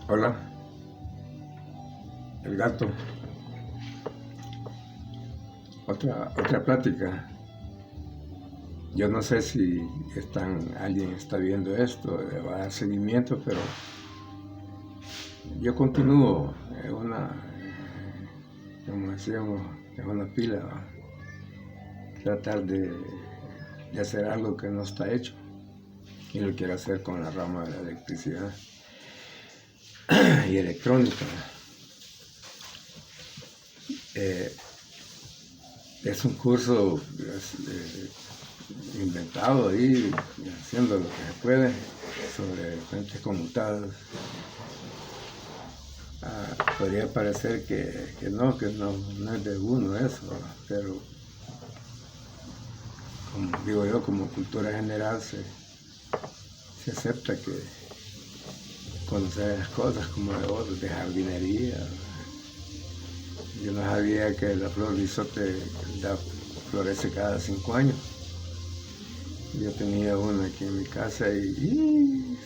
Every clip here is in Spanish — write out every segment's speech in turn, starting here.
Hola, el gato. Otra plática. Yo no sé si alguien está viendo esto, le va a dar seguimiento, pero yo continúo como decíamos, en una pila, ¿va? Tratar de hacer algo que no está hecho y lo quiero hacer con la rama de la electricidad y electrónica. Es un curso inventado ahí, haciendo lo que se puede sobre fuentes conmutadas. Podría parecer que no es de uno eso, pero como digo yo, como cultura general se acepta que conocer las cosas como de otros, de jardinería. Yo no sabía que la flor lisote florece cada 5 años. Yo tenía una aquí en mi casa y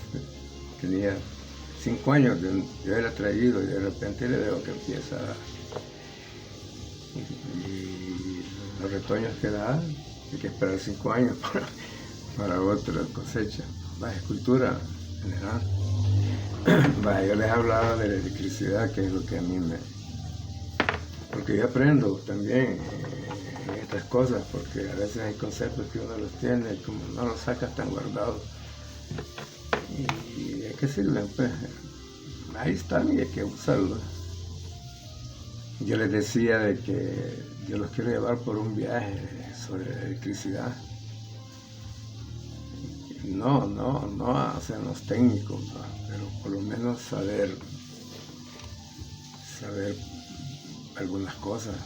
tenía 5 años de haberla traído y de repente le veo que empieza y los retoños que da, hay que esperar 5 años para otra cosecha. Es cultura general. Yo les hablaba de la electricidad, que es lo que a mí porque yo aprendo también estas cosas, porque a veces hay conceptos que uno los tiene y como no los sacas tan guardados. ¿Y de qué sirven? Pues ahí están y hay que usarlos. Yo les decía de que yo los quiero llevar por un viaje sobre la electricidad. No hacernos técnicos, ¿no? Pero por lo menos saber algunas cosas.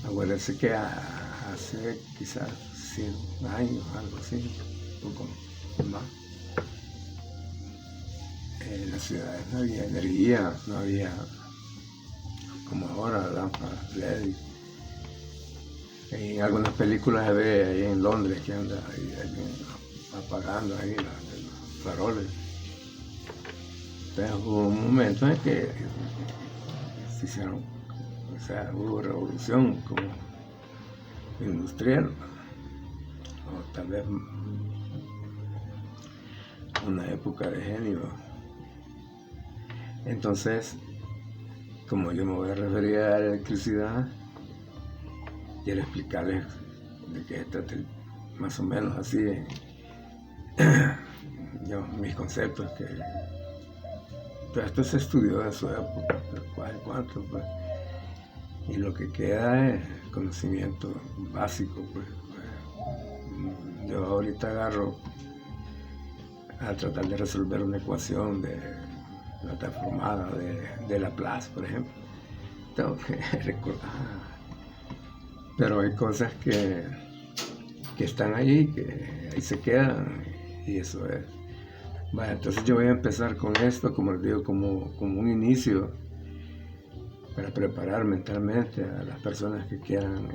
Acuérdense que hace quizás 100 años, algo así, un poco más, en las ciudades no había energía, no había como ahora lámparas LED. En algunas películas se ve ahí en Londres que anda ahí apagando ahí los faroles. Entonces hubo un momento en que se hicieron, o sea, hubo revolución como industrial, o tal vez una época de genio. Entonces, como yo me voy a referir a la electricidad, quiero explicarles de qué se trata más o menos así mis conceptos, que todo esto se estudió en su época, pero cuánto, pues, y lo que queda es conocimiento básico, pues. Yo ahorita agarro a tratar de resolver una ecuación de la transformada de Laplace, por ejemplo. Tengo que recordar, pero hay cosas que están ahí, que ahí se quedan, y eso es. Entonces yo voy a empezar con esto, como les digo, como un inicio para preparar mentalmente a las personas que quieran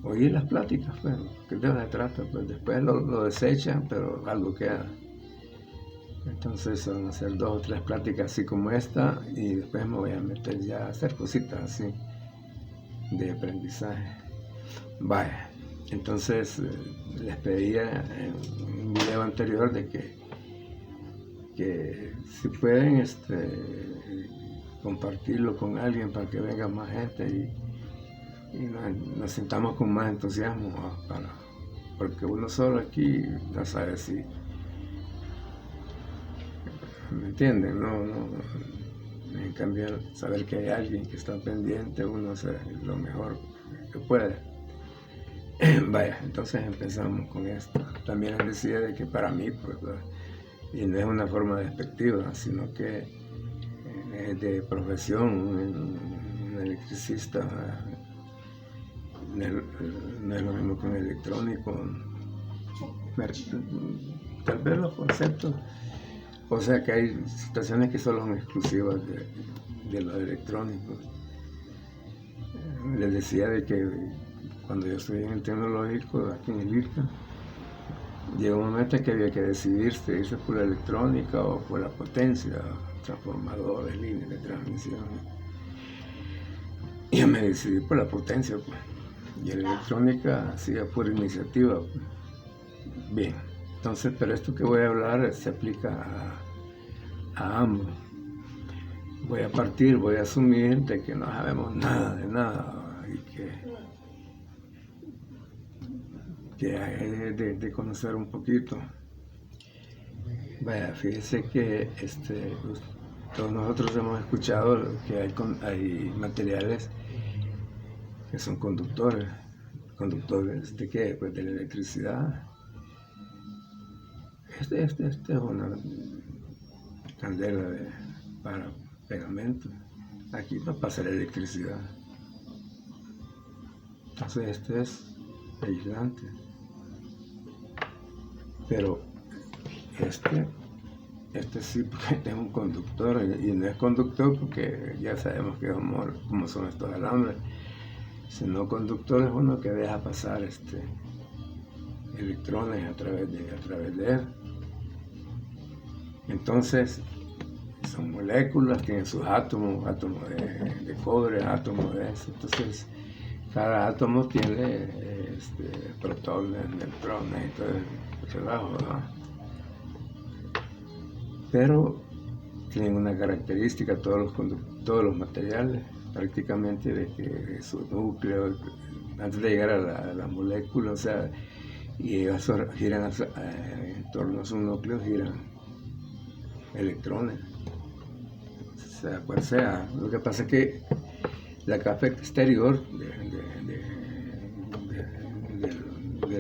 oír las pláticas, pues, que de eso se trata, pues después lo desechan, pero algo queda. Entonces van a hacer 2 o 3 pláticas así como esta, y después me voy a meter ya a hacer cositas así de aprendizaje. Entonces les pedía en un video anterior de que si pueden compartirlo con alguien para que venga más gente y nos sintamos con más entusiasmo, porque uno solo aquí no sabe si, ¿me entienden? En cambio, saber que hay alguien que está pendiente, uno hace lo mejor que puede. Entonces empezamos con esto. También les decía de que para mí, pues, y no es una forma despectiva, sino que es de profesión, un electricista, no es lo mismo que un electrónico. Tal vez los conceptos, o sea que hay situaciones que solo son exclusivas de los electrónicos. Les decía de que cuando yo estudié en el tecnológico, aquí en el IRCA, llegó un momento en que había que decidirse, irse por la electrónica o por la potencia, transformadores, líneas de transmisión. Y yo me decidí por la potencia, pues. Y la electrónica hacía por iniciativa, pues. Bien, entonces, pero esto que voy a hablar se aplica a ambos. Voy a asumir de que no sabemos nada de nada y que hay de conocer un poquito. Vaya, fíjese que todos nosotros hemos escuchado que hay materiales que son conductores. ¿Conductores de qué? Pues de la electricidad. Es una candela para pegamento. Aquí no pasa la electricidad. Entonces este es aislante. Pero este sí, porque es un conductor, y no es conductor porque ya sabemos cómo son estos alambres, sino conductor es uno que deja pasar electrones a través de él. Entonces son moléculas, tienen sus átomos de cobre, átomos de eso. Entonces cada átomo tiene protones, neutrones y todo el relajo, ¿no? Pero tienen una característica todos los materiales, prácticamente, de que su núcleo, antes de llegar a la molécula, o sea, y ellos giran en torno a su núcleo, giran electrones, sea cual sea. Lo que pasa es que la capa exterior de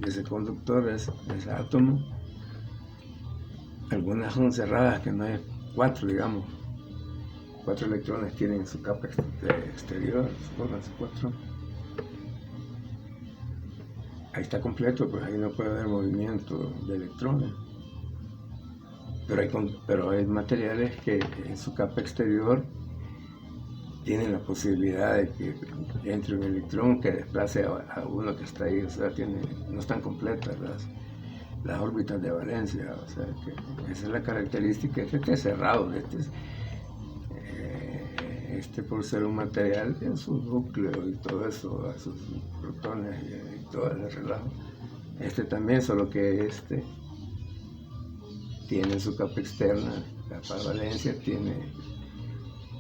ese conductor, de ese átomo, algunas son cerradas, que no hay 4, digamos. 4 electrones tienen su capa exterior, pónganse 4. Ahí está completo, pues ahí no puede haber movimiento de electrones. Pero hay materiales que en su capa exterior tienen la posibilidad de que entre un electrón que desplace a uno que está ahí, o sea, no están completas las órbitas de valencia, o sea, que esa es la característica. Este es cerrado, por ser un material en su núcleo y todo eso, a sus protones y todo ese relajo. También, solo que tiene su capa externa, la capa de valencia tiene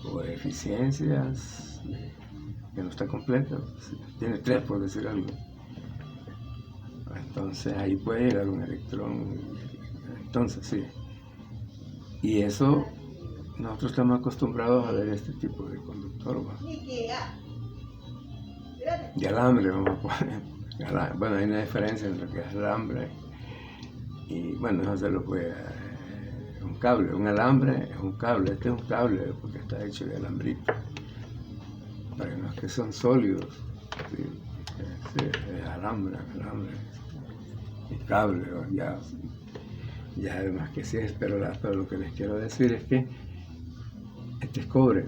coeficiencias que no está completa, tiene 3, por decir algo. Entonces ahí puede llegar un electrón. Entonces sí. Y eso, nosotros estamos acostumbrados a ver este tipo de conductor, ¿va? De alambre, vamos a poner. Bueno, hay una diferencia entre lo que es alambre y, bueno, eso se lo puede... un cable, un alambre es un cable. Este es un cable porque está hecho de alambrito. Para los que son sólidos, ¿sí? Es alambre. Y cable, ya además que sí es, pero lo que les quiero decir es que este es cobre,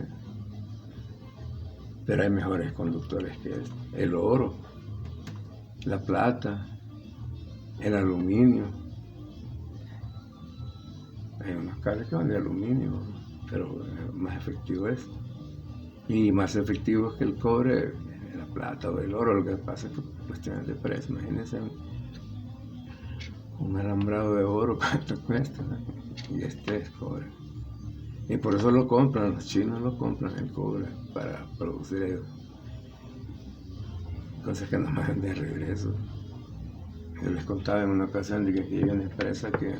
pero hay mejores conductores que el oro, la plata, el aluminio. Hay unos cables que van de aluminio, pero más efectivo es. Y más efectivo que el cobre, la plata o el oro. Lo que pasa es que cuestiones de precio. Imagínense un alambrado de oro, ¿cuánto cuesta? Y es cobre. Y por eso lo compran, los chinos lo compran, el cobre, para producir ellos. Cosas que nos mandan de regreso. Yo les contaba en una ocasión de que aquí había una empresa que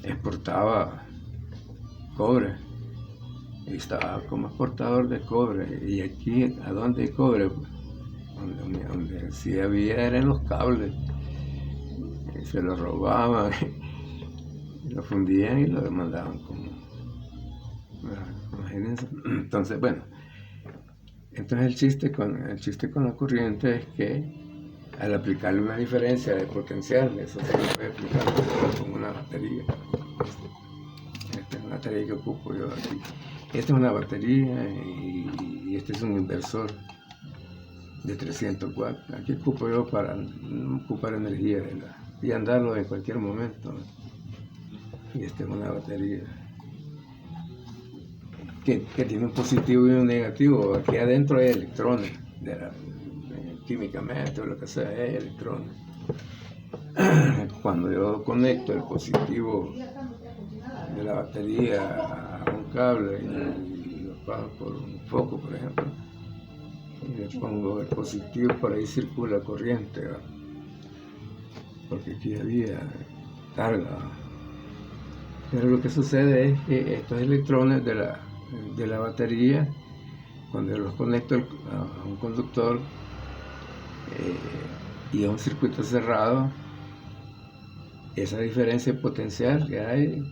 exportaba cobre y estaba como exportador de cobre. Y aquí, ¿a dónde hay cobre? Donde sí había eran los cables. Y se lo robaban y lo fundían y lo demandaban como... Imagínense. Entonces, bueno, el chiste con la corriente es que al aplicarle una diferencia de potencial, eso se puede aplicar con una batería. Esta es una batería que ocupo yo aquí. Esta es una batería y este es un inversor. de 300 watts. Aquí ocupo yo para no ocupar energía y andarlo en cualquier momento. Y esta es una batería que tiene un positivo y un negativo. Aquí adentro hay electrones, químicamente o lo que sea, hay electrones. Cuando yo conecto el positivo de la batería a un cable y lo paso por un foco, por ejemplo, y le pongo el positivo, por ahí circula corriente, ¿verdad? Porque aquí había carga. Pero lo que sucede es que estos electrones de la batería, cuando yo los conecto a un conductor y a un circuito cerrado, esa diferencia potencial que hay,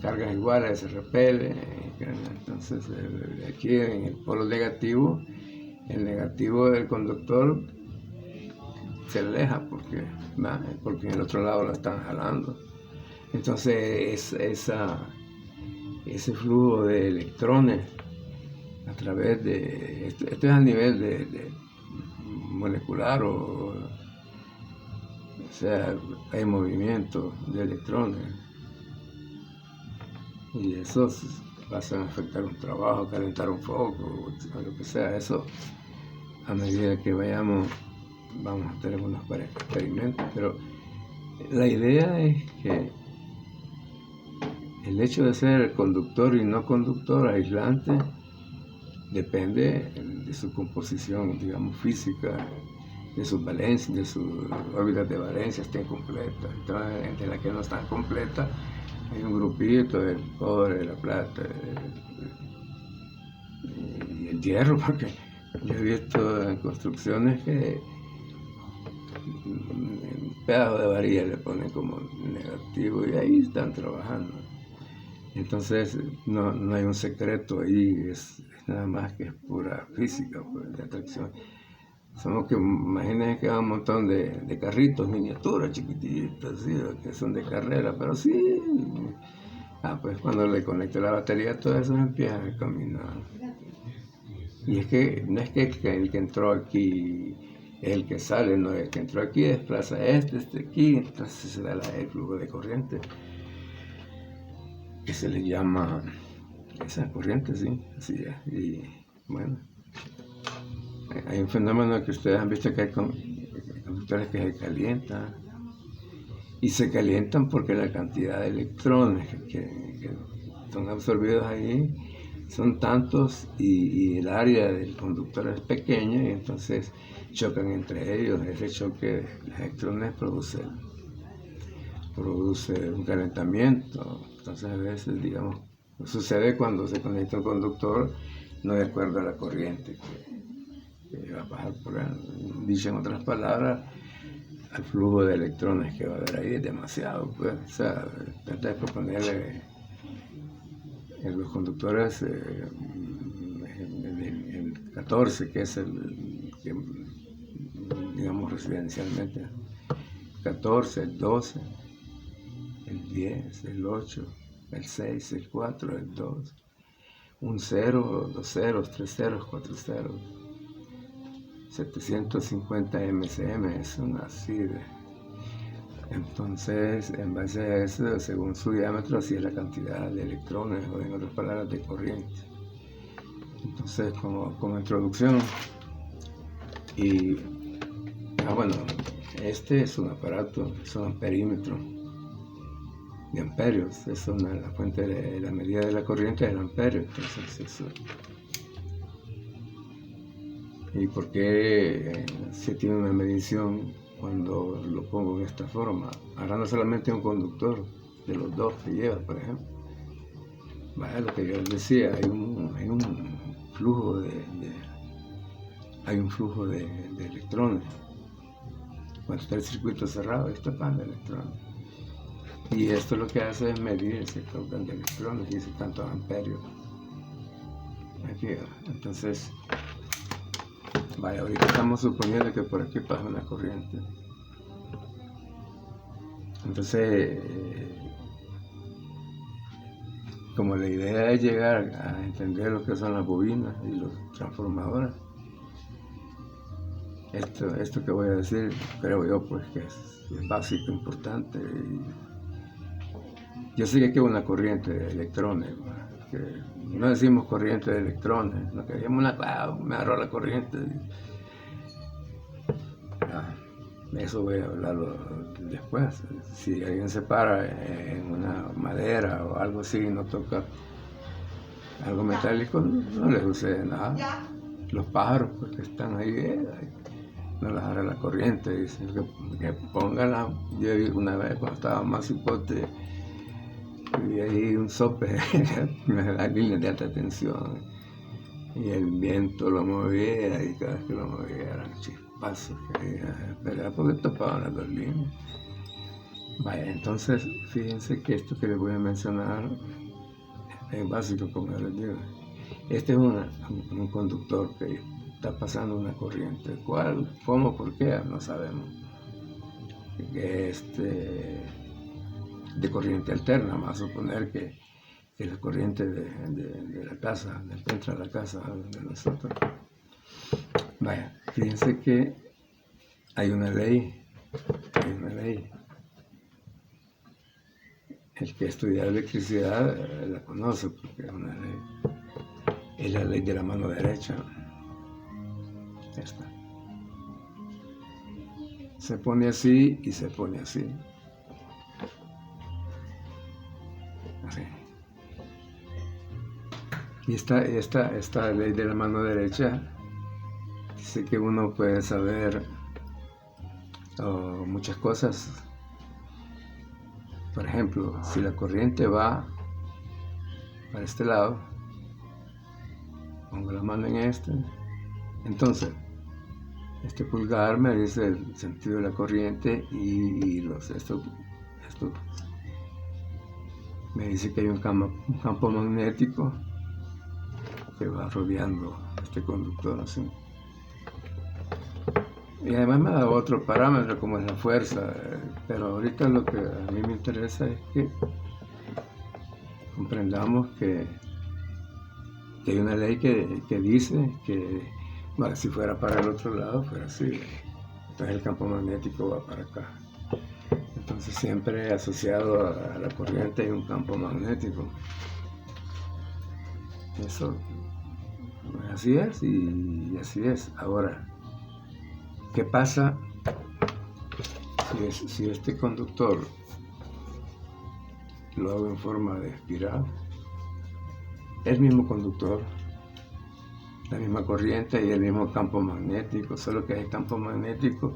cargas iguales, se repele. Entonces aquí en el polo negativo, el negativo del conductor se aleja porque en el otro lado la están jalando. Entonces ese flujo de electrones a través de, esto es a nivel de molecular, o sea, hay movimiento de electrones y esos pasan a afectar un trabajo, calentar un foco, o lo que sea. Eso a medida que vamos a tener unos experimentos, pero la idea es que el hecho de ser conductor y no conductor, aislante, depende de su composición, digamos, física, de sus valencias, de sus órbitas de valencia estén completas. Entonces, entre las que no están completas, hay un grupito del cobre, de la plata y el hierro, porque yo he visto en construcciones que un pedazo de varilla le ponen como negativo y ahí están trabajando. Entonces no hay un secreto ahí, es nada más que es pura física, pues, de atracción. Somos que imagínense que va un montón de carritos, miniaturas chiquititas, ¿sí? Que son de carrera, pero sí. Pues cuando le conecte la batería, todo eso empieza a caminar. Y es que no es que el que entró aquí es el que sale, no, el que entró aquí desplaza este aquí, entonces se da el flujo de corriente, que se le llama esa corriente, sí, así es. Y bueno, hay un fenómeno que ustedes han visto, que hay conductores que se calientan, y se calientan porque la cantidad de electrones que son absorbidos ahí son tantos, y el área del conductor es pequeña, y entonces chocan entre ellos. Ese choque de electrones produce un calentamiento. Entonces a veces, digamos, sucede cuando se conecta un conductor no de acuerdo a la corriente que va a pasar por él. Dicho en otras palabras, el flujo de electrones que va a haber ahí es demasiado, pues. O sea, trata de proponerle en los conductores el 14, que es el que, digamos, residencialmente, 14, el 12, el 10, el 8, el 6, el 4, el 2, un 0, 2 ceros, 3 ceros, 4 ceros, 750 MCM, son así de. Entonces, en base a eso, según su diámetro, así es la cantidad de electrones, o en otras palabras, de corriente. Entonces, como introducción, y bueno, este es un aparato, es un amperímetro de amperios, es la fuente de la medida de la corriente del amperio. Entonces, eso. ¿Y por qué se tiene una medición cuando lo pongo en esta forma? Ahora no solamente un conductor, de los dos que lleva, por ejemplo. Vaya, lo que yo les decía, hay un flujo de electrones. Cuando está el circuito cerrado, está tapando electrones. Y esto lo que hace es medir ese caudal de electrones, y dice tantos amperios. Aquí, entonces, vaya, ahorita estamos suponiendo que por aquí pasa una corriente. Entonces, como la idea es llegar a entender lo que son las bobinas y los transformadores, esto que voy a decir, creo yo, pues que es básico, importante. Y yo sé que aquí hay una corriente de electrones, que no decimos corriente de electrones, no queríamos me agarró la corriente. Eso voy a hablarlo después. Si alguien se para en una madera o algo así y no toca algo metálico, no les sucede nada. Los pájaros pues, que están ahí, no les agarra la corriente, dicen que pónganla. Yo una vez cuando estaba más hipote, y ahí un sope, me da líneas de alta tensión, y el viento lo movía, y cada vez que lo movía eran chispazos, pero porque topaban las dos líneas. Vaya, entonces, fíjense que esto que les voy a mencionar es básico, como les digo. Este es un conductor que está pasando una corriente. ¿Cuál? ¿Cómo? ¿Por qué? No sabemos. De corriente alterna, vamos a suponer que la corriente de la casa, del centro de la casa de nosotros. Vaya, fíjense que hay una ley. El que estudia electricidad la conoce porque es una ley. Es la ley de la mano derecha. Esta. Se pone así y se pone así. Así. Y esta ley de la mano derecha dice que uno puede saber muchas cosas. Por ejemplo, si la corriente va para este lado, pongo la mano en este, entonces este pulgar me dice el sentido de la corriente y esto me dice que hay un campo magnético que va rodeando este conductor así. Y además me da otro parámetro como es la fuerza, pero ahorita lo que a mí me interesa es que comprendamos que hay una ley que dice que, bueno, si fuera para el otro lado, fuera así. Entonces el campo magnético va para acá. Entonces siempre asociado a la corriente hay un campo magnético. Eso, así es y así es. Ahora, ¿qué pasa si este conductor lo hago en forma de espiral? El mismo conductor, la misma corriente y el mismo campo magnético, solo que el campo magnético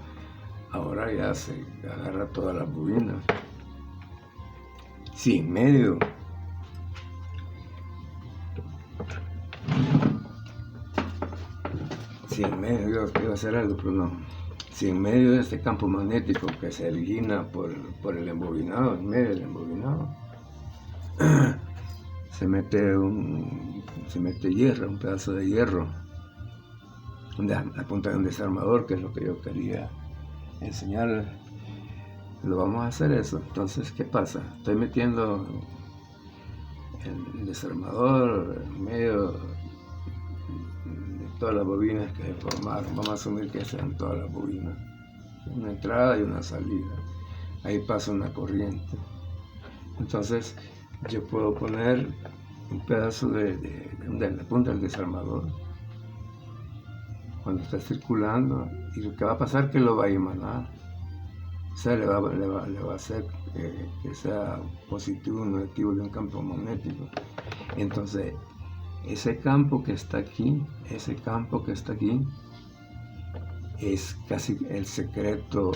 ahora ya se agarra todas las bobinas. Sin medio. Sin medio, iba a hacer algo, pero no. Sin medio de este campo magnético que se origina por el embobinado, en medio del embobinado, se mete hierro, un pedazo de hierro, la punta de un desarmador, que es lo que yo quería enseñarles. Lo vamos a hacer eso. Entonces, ¿qué pasa? Estoy metiendo el desarmador en medio de todas las bobinas que se formaron. Vamos a asumir que sean todas las bobinas, una entrada y una salida. Ahí pasa una corriente. Entonces, yo puedo poner un pedazo de la punta del desarmador cuando está circulando, y lo que va a pasar es que lo va a emanar. O sea, le va a hacer que sea positivo o negativo de un campo magnético. Entonces, ese campo que está aquí, es casi el secreto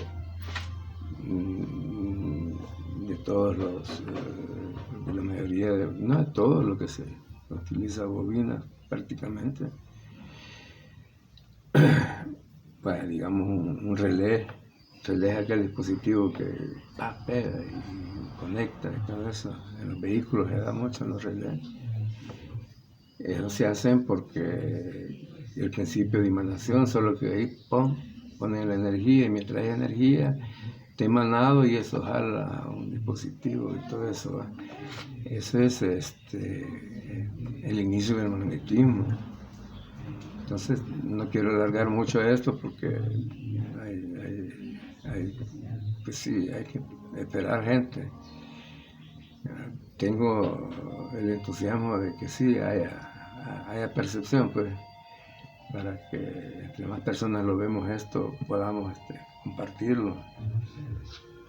de todos de la mayoría, no de todo lo que se utiliza bobina prácticamente. Pues, digamos, un relé es aquel dispositivo que pega y conecta y todo eso. En los vehículos se da mucho en los relés. Eso se hacen porque el principio de emanación, solo que ahí ponen la energía, y mientras hay energía está emanado y eso jala un dispositivo y todo eso. Eso es el inicio del magnetismo. Entonces, no quiero alargar mucho esto porque pues sí, hay que esperar gente. Tengo el entusiasmo de que sí haya percepción, pues, para que entre más personas lo vemos esto, podamos compartirlo.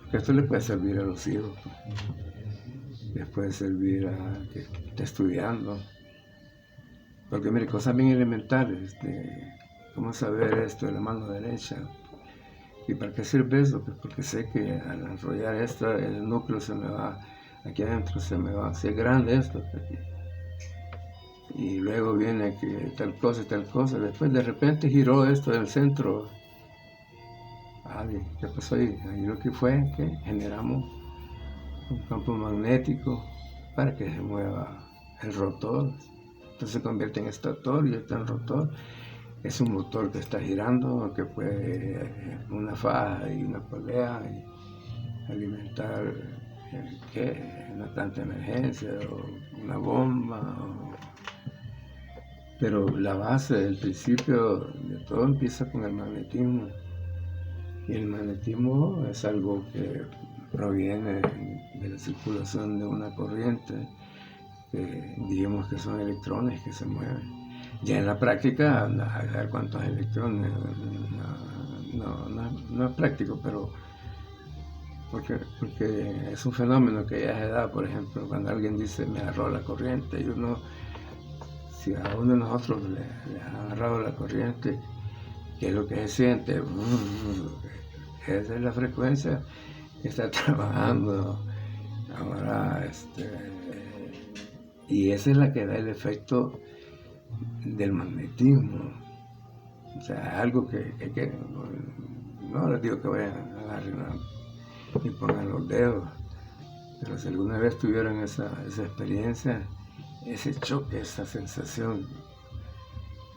Porque esto le puede servir a los hijos, pues. Les puede servir a que esté estudiando. Porque mire, cosas bien elementales, cómo saber esto de la mano derecha. ¿Y para qué sirve eso? Pues porque sé que al enrollar esto, el núcleo se me va, aquí adentro se me va a hacer grande esto. Y luego viene que tal cosa, después de repente giró esto del centro. ¿Qué pasó ahí? Ahí lo que fue que generamos un campo magnético para que se mueva el rotor. Entonces se convierte en estator y está en rotor. Es un motor que está girando, que puede una faja y una polea y alimentar una planta de emergencia o una bomba. Pero la base, el principio de todo empieza con el magnetismo. Y el magnetismo es algo que proviene de la circulación de una corriente, que digamos que son electrones que se mueven. Ya en la práctica, a ver cuántos electrones, no es práctico, pero porque es un fenómeno que ya se da, por ejemplo, cuando alguien dice me agarró la corriente, y si a uno de nosotros le ha agarrado la corriente, ¿qué es lo que se siente? Esa es la frecuencia que está trabajando ahora, y esa es la que da el efecto del magnetismo. O sea, algo que no les digo que vayan a agarrar y pongan los dedos, pero si alguna vez tuvieron esa experiencia, ese choque, esa sensación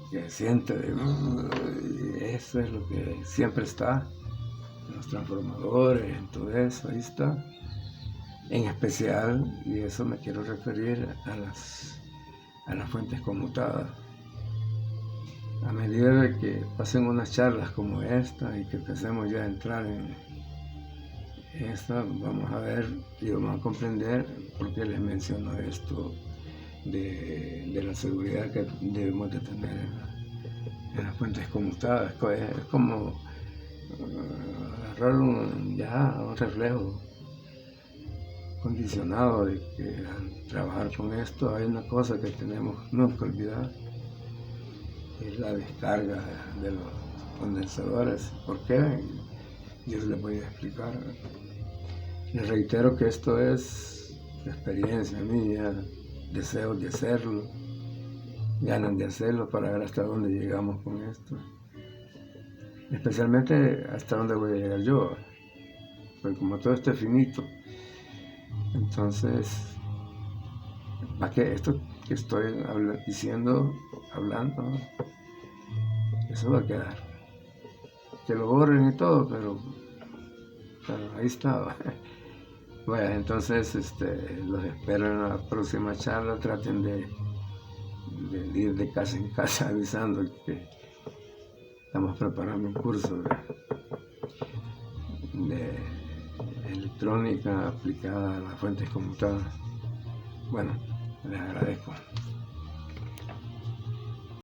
que siente eso es lo que siempre está en los transformadores, en todo eso, ahí está. En especial, y eso me quiero referir a las fuentes conmutadas. A medida de que pasen unas charlas como esta y que empecemos ya a entrar en esta, vamos a ver y vamos a comprender por qué les menciono esto de la seguridad que debemos de tener en las fuentes conmutadas. Es como agarrar un reflejo condicionado de que al trabajar con esto hay una cosa que tenemos nunca olvidar, es la descarga de los condensadores. ¿Por qué? Yo les voy a explicar. Les reitero que esto es experiencia mía, deseos de hacerlo, ganas de hacerlo para ver hasta dónde llegamos con esto. Especialmente hasta dónde voy a llegar yo, porque como todo esto es finito, entonces, ¿para qué esto que estoy hablando, eso va a quedar? Que lo borren y todo, pero ahí está. Bueno, entonces los espero en la próxima charla. Traten de ir de casa en casa avisando que estamos preparando un curso de electrónica aplicada a las fuentes conmutadas. Bueno, les agradezco.